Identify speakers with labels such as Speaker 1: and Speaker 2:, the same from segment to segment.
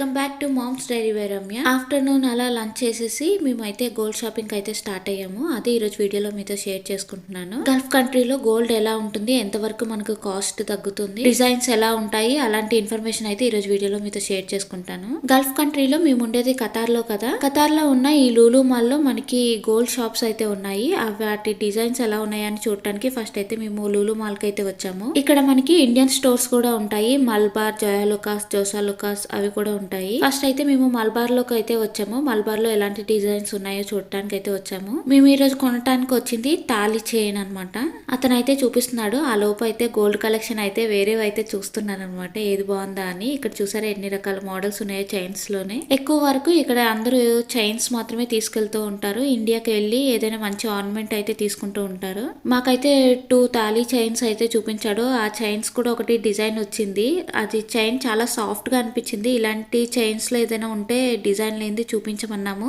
Speaker 1: Welcome back to mom's diary by Ramya. Afternoon అలా lunch చేసేసి మేమైతే గోల్డ్ షాపింగ్ అయితే స్టార్ట్ అయ్యాము. అదే ఈరోజు వీడియోలో మీతో షేర్ చేసుకుంటున్నాను. గల్ఫ్ కంట్రీలో గోల్డ్ ఎలా ఉంటుంది, ఎంతవరకు మనకు కాస్ట్ తగ్గుతుంది, డిజైన్స్ ఎలా ఉంటాయి, అలాంటి ఇన్ఫర్మేషన్ అయితే ఈరోజు వీడియోలో మీతో షేర్ చేసుకుంటాను. గల్ఫ్ కంట్రీలో మేము ఉండేది ఖతార్ లో కదా. ఖతార్ లో ఉన్న ఈ లూలు మాల్ లో మనకి గోల్డ్ షాప్స్ అయితే ఉన్నాయి. వాటి డిజైన్స్ ఎలా ఉన్నాయని చూడటానికి ఫస్ట్ అయితే మేము లూలు మాల్ కి అయితే వచ్చాము. ఇక్కడ మనకి ఇండియన్ స్టోర్స్ కూడా ఉంటాయి. మల్బార్, జయాలుకాస్, జోసాలుకాస్ అవి కూడా ఉంటాయి. ఫస్ట్ అయితే మేము మల్బార్ లోకి అయితే వచ్చాము. మల్బార్ లో ఎలాంటి డిజైన్స్ ఉన్నాయో చూడటానికి అయితే వచ్చాము. మేము ఈ రోజు కొనటానికి వచ్చింది తాళి చైన్ అనమాట. అతను అయితే చూపిస్తున్నాడు. ఆ లోపు అయితే గోల్డ్ కలెక్షన్ అయితే వేరేవి అయితే చూస్తున్నాను అనమాట. ఏది బాగుందా అని. ఇక్కడ చూసారా ఎన్ని రకాల మోడల్స్ ఉన్నాయో చైన్స్ లోనే. ఎక్కువ వరకు ఇక్కడ అందరూ చైన్స్ మాత్రమే తీసుకెళ్తూ ఉంటారు. ఇండియాకి వెళ్ళి ఏదైనా మంచి ఆర్నమెంట్ అయితే తీసుకుంటూ ఉంటారు. మాకైతే 2 తాళి చైన్స్ అయితే చూపించాడు. ఆ చైన్స్ కూడా ఒకటి డిజైన్ వచ్చింది. అది చైన్ చాలా సాఫ్ట్ గా అనిపించింది. ఇలాంటి చైన్స్ లో ఏదైనా ఉంటే డిజైన్ లేనిది చూపించమన్నాము.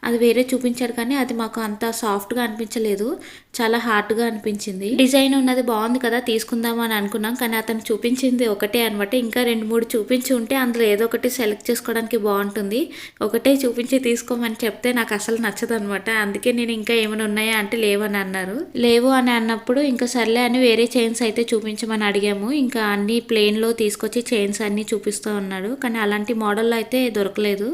Speaker 1: అది వేరే చూపించారు కానీ అది మాకు అంత సాఫ్ట్ గా అనిపించలేదు. చాలా హార్డ్ గా అనిపించింది. డిజైన్ ఉన్నది బాగుంది కదా తీసుకుందాం అని అనుకున్నాం. కానీ అతను చూపించింది ఒకటే అనమాట. ఇంకా 2-3 చూపించి ఉంటే అందులో ఏదో ఒకటి సెలెక్ట్ చేసుకోవడానికి బాగుంటుంది. ఒకటే చూపించి తీసుకోమని చెప్తే నాకు అసలు నచ్చదు అనమాట. అందుకే నేను ఇంకా ఏమైనా ఉన్నాయా అంటే లేవని అన్నారు. లేవు అని అన్నప్పుడు ఇంకా సర్లే అని వేరే చైన్స్ అయితే చూపించమని అడిగాము. ఇంకా అన్ని ప్లేన్ లో తీసుకొచ్చి చైన్స్ అన్ని చూపిస్తూ ఉన్నాడు. కానీ అలాంటి మోడల్లో అయితే దొరకలేదు.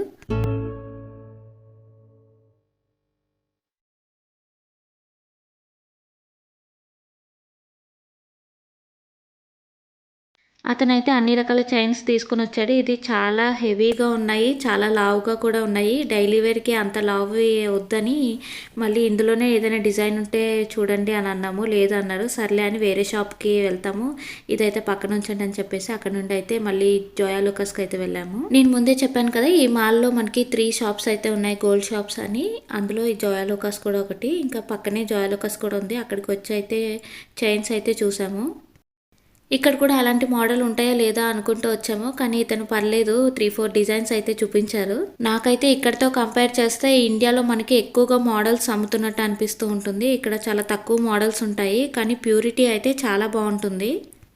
Speaker 1: అతనైతే అన్ని రకాల చైన్స్ తీసుకుని వచ్చాడు. ఇది చాలా హెవీగా ఉన్నాయి, చాలా లావుగా కూడా ఉన్నాయి. డైలీ వేర్కి అంత లావు వద్దని మళ్ళీ ఇందులోనే ఏదైనా డిజైన్ ఉంటే చూడండి అని అన్నాము. లేదు అన్నారు. సర్లే అని వేరే షాప్కి వెళ్తాము, ఇదైతే పక్కన ఉంచండి అని చెప్పేసి అక్కడ నుండి అయితే మళ్ళీ జోయా లుకాస్కి అయితే వెళ్ళాము. నేను ముందే చెప్పాను కదా ఈ మాల్లో మనకి 3 షాప్స్ అయితే ఉన్నాయి, గోల్డ్ షాప్స్ అని. అందులో ఈ జోయా లుకాస్ కూడా ఒకటి, ఇంకా పక్కనే జోయా లుకాస్ కూడా ఉంది. అక్కడికి వచ్చి అయితే చైన్స్ అయితే చూసాము. ఇక్కడ కూడా అలాంటి మోడల్ ఉంటాయా లేదా అనుకుంటూ వచ్చాము. కానీ ఇతను పర్లేదు 3-4 డిజైన్స్ అయితే చూపించారు. నాకైతే ఇక్కడతో కంపేర్ చేస్తే ఇండియాలో మనకి ఎక్కువగా మోడల్స్ అమ్ముతున్నట్టు అనిపిస్తూ ఉంటుంది. ఇక్కడ చాలా తక్కువ మోడల్స్ ఉంటాయి కానీ ప్యూరిటీ అయితే చాలా బాగుంటుంది.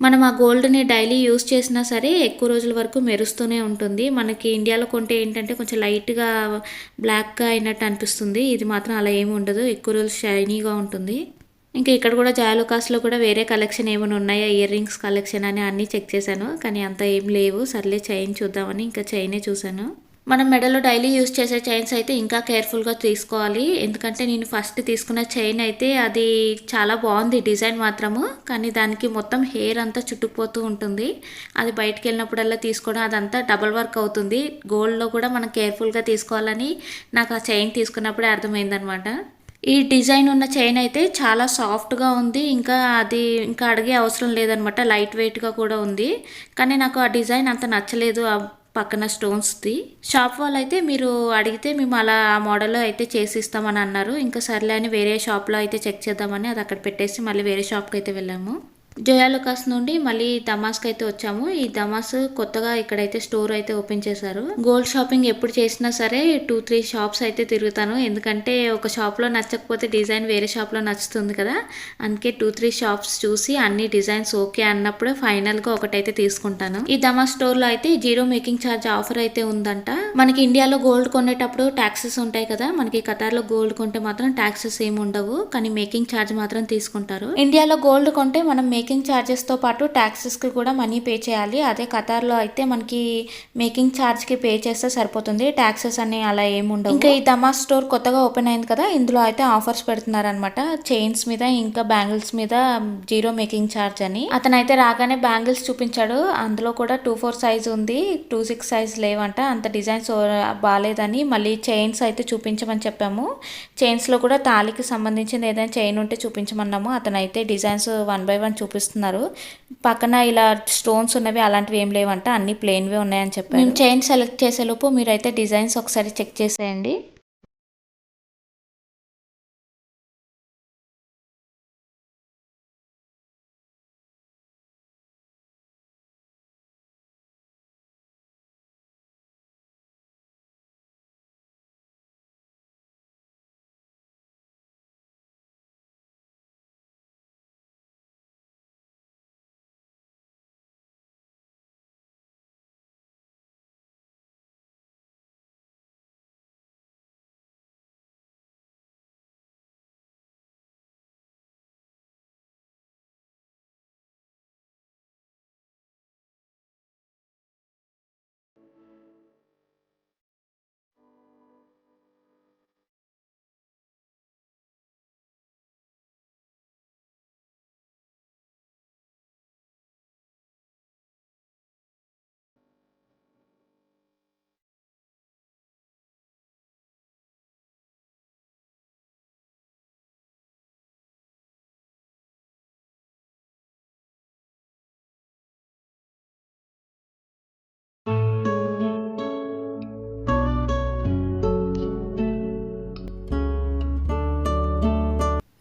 Speaker 1: మనం ఆ గోల్డ్ని డైలీ యూస్ చేసినా సరే ఎక్కువ రోజుల వరకు మెరుస్తూనే ఉంటుంది. మనకి ఇండియాలో కొంటే ఏంటంటే కొంచెం లైట్గా బ్లాక్గా అయినట్టు అనిపిస్తుంది. ఇది మాత్రం అలా ఏమి ఉండదు, ఎక్కువ రోజులు షైనీగా ఉంటుంది. ఇంకా ఇక్కడ కూడా జాలుకాస్లో కూడా వేరే కలెక్షన్ ఏమైనా ఉన్నాయా, ఇయర్ రింగ్స్ కలెక్షన్ అని అన్నీ చెక్ చేశాను. కానీ అంత ఏం లేవు. సర్లే చైన్ చూద్దామని ఇంకా చైనే చూశాను. మనం మెడలో డైలీ యూస్ చేసే చైన్స్ అయితే ఇంకా కేర్ఫుల్గా తీసుకోవాలి. ఎందుకంటే నేను ఫస్ట్ తీసుకున్న చైన్ అయితే అది చాలా బాగుంది డిజైన్ మాత్రము. కానీ దానికి మొత్తం హెయిర్ అంతా చుట్టుకుపోతూ ఉంటుంది. అది బయటకు వెళ్ళినప్పుడల్లా తీసుకోవడం అదంతా డబల్ వర్క్ అవుతుంది. గోల్డ్లో కూడా మనం కేర్ఫుల్గా తీసుకోవాలని నాకు ఆ చైన్ తీసుకున్నప్పుడే అర్థమైందనమాట. ఈ డిజైన్ ఉన్న చైన్ అయితే చాలా సాఫ్ట్గా ఉంది. ఇంకా అది ఇంకా అడిగే అవసరం లేదనమాట. లైట్ వెయిట్గా కూడా ఉంది. కానీ నాకు ఆ డిజైన్ అంత నచ్చలేదు. ఆ పక్కన స్టోన్స్ది. షాప్ వాళ్ళు అయితే మీరు అడిగితే మేము అలా ఆ మోడల్లో అయితే చేసి ఇస్తామని అన్నారు. ఇంకా సర్లే అని వేరే షాప్లో అయితే చెక్ చేద్దామని అది అక్కడ పెట్టేసి మళ్ళీ వేరే షాప్కి అయితే వెళ్ళాము. జయాలుకాస్ నుండి మళ్ళీ దమాస్కి అయితే వచ్చాము. ఈ దమాస్ కొత్తగా ఇక్కడైతే స్టోర్ అయితే ఓపెన్ చేశారు. గోల్డ్ షాపింగ్ ఎప్పుడు చేసినా సరే 2-3 షాప్స్ అయితే తిరుగుతాను. ఎందుకంటే ఒక షాప్లో నచ్చకపోతే డిజైన్ వేరే షాప్లో నచ్చుతుంది కదా. అందుకే 2-3 షాప్స్ చూసి అన్ని డిజైన్స్ ఓకే అన్నప్పుడు ఫైనల్గా ఒకటైతే తీసుకుంటాను. ఈ దమాస్ స్టోర్లో అయితే 0 మేకింగ్ ఛార్జ్ ఆఫర్ అయితే ఉందంట. మనకి ఇండియాలో గోల్డ్ కొనేటప్పుడు ట్యాక్సెస్ ఉంటాయి కదా, మనకి ఖతార్లో గోల్డ్ కొంటే మాత్రం ట్యాక్సెస్ ఏమి ఉండవు. కానీ మేకింగ్ ఛార్జ్ మాత్రం తీసుకుంటారు. ఇండియాలో గోల్డ్ కొంటే మనం మేకింగ్ ఛార్జెస్తో పాటు ట్యాక్సెస్కి కూడా మనీ పే చేయాలి. అదే ఖతార్లో అయితే మనకి మేకింగ్ ఛార్జ్కి పే చేస్తే సరిపోతుంది. ట్యాక్సెస్ అని అలా ఏమి ఉండవు. ఇంకా ఈ దమాస్ స్టోర్ కొత్తగా ఓపెన్ అయింది కదా, ఇందులో అయితే ఆఫర్స్ పెడుతున్నారు అనమాట. చైన్స్ మీద ఇంకా బ్యాంగిల్స్ మీద 0 మేకింగ్ ఛార్జ్ అని. అతనైతే రాగానే బ్యాంగిల్స్ చూపించాడు. అందులో కూడా 2-4 సైజ్ ఉంది, 2-6 సైజ్ లేవంట. అంత డిజైన్స్ బాగాలేదని మళ్ళీ చైన్స్ అయితే చూపించమని చెప్పాము. చైన్స్లో కూడా తాళికి సంబంధించింది ఏదైనా చైన్ ఉంటే చూపించమన్నాము. అతనైతే డిజైన్స్ 1 by 1 చూపిస్తున్నారు. పక్కన ఇలా స్టోన్స్ ఉన్నవి అలాంటివి ఏం లేవంట, అన్ని ప్లెయిన్వే ఉన్నాయని చెప్పారు. మేము చైన్ సెలెక్ట్ చేసేలోపు మీరైతే డిజైన్స్ ఒకసారి చెక్ చేసేయండి.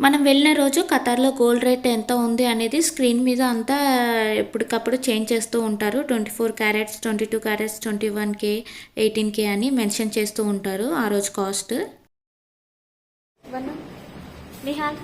Speaker 1: మనం వెళ్ళిన రోజు ఖతార్లో గోల్డ్ రేట్ ఎంత ఉంది అనేది స్క్రీన్ మీద అంతా ఎప్పటికప్పుడు చేంజ్ చేస్తూ ఉంటారు. 24 క్యారెట్స్, 22 క్యారెట్స్, 21K, 18K అని మెన్షన్ చేస్తూ ఉంటారు ఆ రోజు కాస్ట్. నిహాల్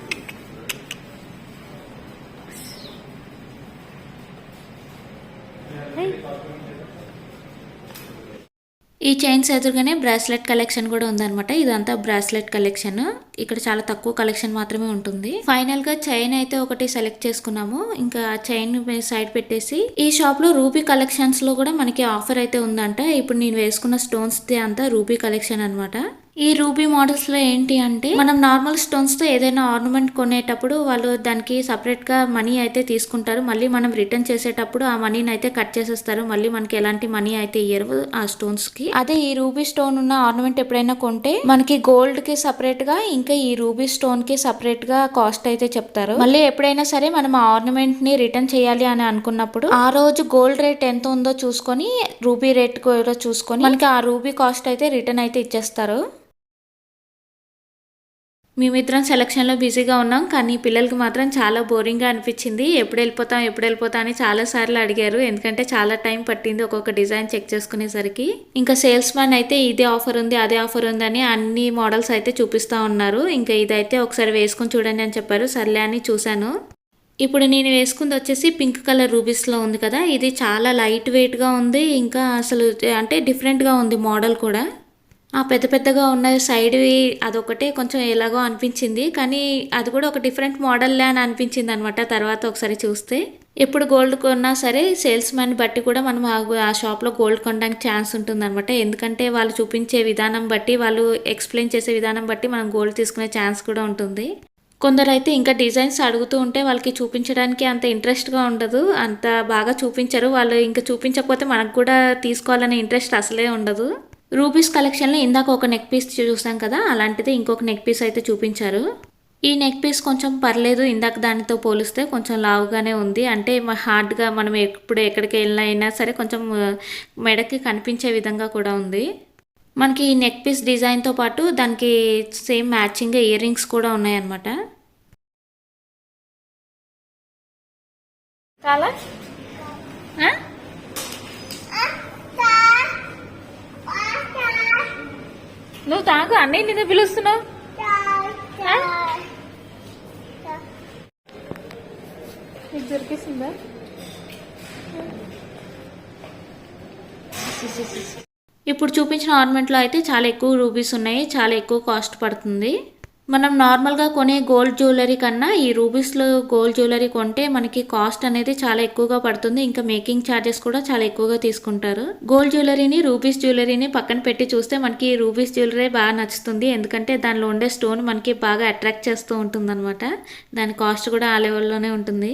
Speaker 1: ఈ చైన్స్ ఎదురుగానే బ్రాస్లెట్ కలెక్షన్ కూడా ఉందన్నమాట. ఇదంతా బ్రాస్లెట్ కలెక్షన్. ఇక్కడ చాలా తక్కువ కలెక్షన్ మాత్రమే ఉంటుంది. ఫైనల్ గా చైన్ అయితే ఒకటి సెలెక్ట్ చేసుకున్నాము. ఇంకా చైన్ సైడ్ పెట్టేసి ఈ షాప్ లో రూబీ కలెక్షన్స్ లో కూడా మనకి ఆఫర్ అయితే ఉందంట. ఇప్పుడు నేను వేసుకున్న స్టోన్స్ అంతా రూబీ కలెక్షన్ అనమాట. ఈ రూబీ మోడల్స్ లో ఏంటి అంటే మనం నార్మల్ స్టోన్స్ తో ఏదైనా ఆర్నమెంట్ కొనేటప్పుడు వాళ్ళు దానికి సపరేట్ గా మనీ అయితే తీసుకుంటారు. మళ్ళీ మనం రిటర్న్ చేసేటప్పుడు ఆ మనీని అయితే కట్ చేసేస్తారు. మళ్ళీ మనకి ఎలాంటి మనీ అయితే ఇయ్యరు ఆ స్టోన్స్ కి. అదే ఈ రూబీ స్టోన్ ఉన్న ఆర్నమెంట్ ఎప్పుడైనా కొంటే మనకి గోల్డ్ కి సపరేట్ గా ఇంకా ఈ రూబీ స్టోన్ కి సపరేట్ గా కాస్ట్ అయితే చెప్తారు. మళ్ళీ ఎప్పుడైనా సరే మనం ఆ ఆర్నమెంట్ ని రిటర్న్ చేయాలి అని అనుకున్నప్పుడు ఆ రోజు గోల్డ్ రేట్ ఎంత ఉందో చూసుకొని రూబీ రేట్ కూడా చూసుకొని మనకి ఆ రూబీ కాస్ట్ అయితే రిటర్న్ అయితే ఇచ్చేస్తారు. మేమిద్దరం సెలక్షన్లో బిజీగా ఉన్నాం. కానీ పిల్లలకి మాత్రం చాలా బోరింగ్గా అనిపించింది. ఎప్పుడు వెళ్ళిపోతాం అని చాలాసార్లు అడిగారు. ఎందుకంటే చాలా టైం పట్టింది ఒక్కొక్క డిజైన్ చెక్ చేసుకునేసరికి. ఇంకా సేల్స్ మ్యాన్ అయితే ఇదే ఆఫర్ ఉంది అదే ఆఫర్ ఉంది అని అన్ని మోడల్స్ అయితే చూపిస్తూ ఉన్నారు. ఇంకా ఇదైతే ఒకసారి వేసుకొని చూడండి అని చెప్పారు. సర్లే అని చూశాను. ఇప్పుడు నేను వేసుకుంది వచ్చేసి పింక్ కలర్ రూబీస్లో ఉంది కదా. ఇది చాలా లైట్ వెయిట్గా ఉంది. ఇంకా అసలు అంటే డిఫరెంట్గా ఉంది మోడల్ కూడా. ఆ పెద్ద పెద్దగా ఉన్న సైడ్వి అదొకటే కొంచెం ఎలాగో అనిపించింది. కానీ అది కూడా ఒక డిఫరెంట్ మోడల్లే అని అనిపించింది అనమాట తర్వాత ఒకసారి చూస్తే. ఎప్పుడు గోల్డ్ కొన్నా సరే సేల్స్ మ్యాన్ బట్టి కూడా మనం ఆ షాప్లో గోల్డ్ కొనడానికి ఛాన్స్ ఉంటుంది అనమాట. ఎందుకంటే వాళ్ళు చూపించే విధానం బట్టి వాళ్ళు ఎక్స్ప్లెయిన్ చేసే విధానం బట్టి మనం గోల్డ్ తీసుకునే ఛాన్స్ కూడా ఉంటుంది. కొందరైతే ఇంకా డిజైన్స్ అడుగుతూ ఉంటే వాళ్ళకి చూపించడానికి అంత ఇంట్రెస్ట్గా ఉండదు. అంత బాగా చూపించరు. వాళ్ళు ఇంకా చూపించకపోతే మనకు కూడా తీసుకోవాలనే ఇంట్రెస్ట్ అసలే ఉండదు. రూబీస్ కలెక్షన్లో ఇందాక ఒక నెక్ పీస్ చూసాం కదా, అలాంటిది ఇంకొక నెక్ పీస్ అయితే చూపించారు. ఈ నెక్ పీస్ కొంచెం పర్లేదు, ఇందాక దానితో పోలిస్తే కొంచెం లావుగానే ఉంది. అంటే హార్డ్గా మనం ఎప్పుడు ఎక్కడికి వెళ్ళినా సరే కొంచెం మెడకి కనిపించే విధంగా కూడా ఉంది. మనకి ఈ నెక్ పీస్ డిజైన్తో పాటు దానికి సేమ్ మ్యాచింగ్ ఇయర్ రింగ్స్ కూడా ఉన్నాయన్నమాట. చాలా నువ్వు తాగు, అన్నయ్య నిన్ను పిలుస్తున్నావు. నీకు దొరికేసిందా? ఇప్పుడు చూపించిన ఆర్నమెంట్లో అయితే చాలా ఎక్కువ రూబీస్ ఉన్నాయి. చాలా ఎక్కువ కాస్ట్ పడుతుంది. మనం నార్మల్గా కొనే గోల్డ్ జ్యువెలరీ కన్నా ఈ రూబీస్లో గోల్డ్ జ్యువెలరీ కొంటే మనకి కాస్ట్ అనేది చాలా ఎక్కువగా పడుతుంది. ఇంకా మేకింగ్ ఛార్జెస్ కూడా చాలా ఎక్కువగా తీసుకుంటారు. గోల్డ్ జ్యువెలరీని రూబీస్ జ్యువెలరీని పక్కన పెట్టి చూస్తే మనకి రూబీస్ జ్యువెలరీ బాగా నచ్చుతుంది. ఎందుకంటే దానిలో ఉండే స్టోన్ మనకి బాగా అట్రాక్ట్ చేస్తూ ఉంటుంది అనమాట. దాని కాస్ట్ కూడా ఆ లెవెల్లోనే ఉంటుంది.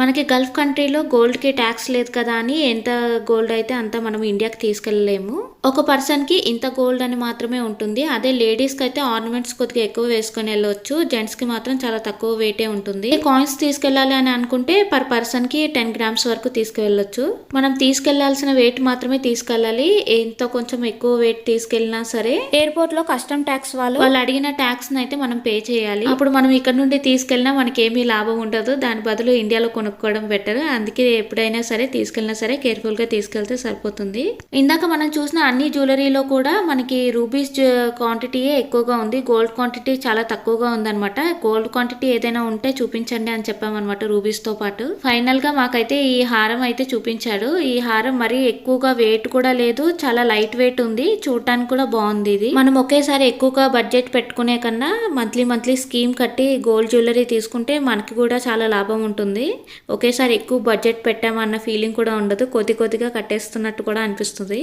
Speaker 1: మనకి గల్ఫ్ కంట్రీలో గోల్డ్కి ట్యాక్స్ లేదు కదా అని ఎంత గోల్డ్ అయితే అంత మనం ఇండియాకి తీసుకెళ్ళలేము. ఒక పర్సన్కి ఇంత గోల్డ్ అని మాత్రమే ఉంటుంది. అదే లేడీస్కి అయితే ఆర్నమెంట్స్ కొద్దిగా ఎక్కువ వేసుకొని వెళ్ళొచ్చు. జెంట్స్కి మాత్రం చాలా తక్కువ వెయిటే ఉంటుంది. కాయిన్స్ తీసుకెళ్ళాలి అని అనుకుంటే పర్ పర్సన్కి 10 గ్రామ్స్ వరకు తీసుకువెళ్ళొచ్చు. మనం తీసుకెళ్లాల్సిన వెయిట్ మాత్రమే తీసుకెళ్ళాలి. ఎంత కొంచెం ఎక్కువ వెయిట్ తీసుకెళ్ళినా సరే ఎయిర్పోర్ట్లో కస్టమ్ ట్యాక్స్ వాళ్ళు అడిగిన ట్యాక్స్ అయితే మనం పే చేయాలి. అప్పుడు మనం ఇక్కడ నుండి తీసుకెళ్ళినా మనకి ఏమీ లాభం ఉండదు. దాని బదులు ఇండియాలో కొనుక్కోవడం బెటర్. అందుకే ఎప్పుడైనా సరే తీసుకెళ్ళినా సరే కేర్ఫుల్గా తీసుకెళ్తే సరిపోతుంది. ఇందాక మనం చూసిన అన్ని జ్యువెలరీలో కూడా మనకి రూబీస్ క్వాంటిటీయే ఎక్కువగా ఉంది. గోల్డ్ క్వాంటిటీ చాలా తక్కువగా ఉందన్నమాట. గోల్డ్ క్వాంటిటీ ఏదైనా ఉంటే చూపించండి అని చెప్పామన్నమాట రూబీస్తో పాటు. ఫైనల్గా మాకైతే ఈ హారం అయితే చూపించాడు. ఈ హారం మరీ ఎక్కువగా వెయిట్ కూడా లేదు, చాలా లైట్ వెయిట్ ఉంది. చూడటానికి కూడా బాగుంది. ఇది మనం ఒకేసారి ఎక్కువగా బడ్జెట్ పెట్టుకునే కన్నా మంత్లీ స్కీమ్ కట్టి గోల్డ్ జ్యువెలరీ తీసుకుంటే మనకి కూడా చాలా లాభం ఉంటుంది. ఒకేసారి ఎక్కువ బడ్జెట్ పెట్టామన్న ఫీలింగ్ కూడా ఉండదు. కొద్దిగా కట్టేస్తున్నట్టు కూడా అనిపిస్తుంది.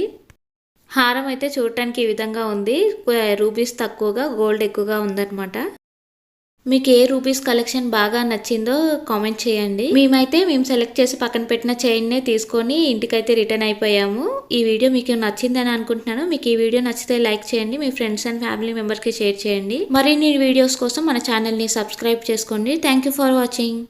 Speaker 1: హారం అయితే చూడటానికి ఈ విధంగా ఉంది. రూబీస్ తక్కువగా గోల్డ్ ఎక్కువగా ఉందన్నమాట. మీకు ఏ రూబీస్ కలెక్షన్ బాగా నచ్చిందో కామెంట్ చేయండి. మేము సెలెక్ట్ చేసి పక్కన పెట్టిన చైన్నే తీసుకొని ఇంటికైతే రిటర్న్ అయిపోయాము. ఈ వీడియో మీకు నచ్చిందని అనుకుంటున్నాను. మీకు ఈ వీడియో నచ్చితే లైక్ చేయండి. మీ ఫ్రెండ్స్ అండ్ ఫ్యామిలీ మెంబర్స్కి షేర్ చేయండి. మరిన్ని వీడియోస్ కోసం మన ఛానల్ని సబ్స్క్రైబ్ చేసుకోండి. Thank you for watching.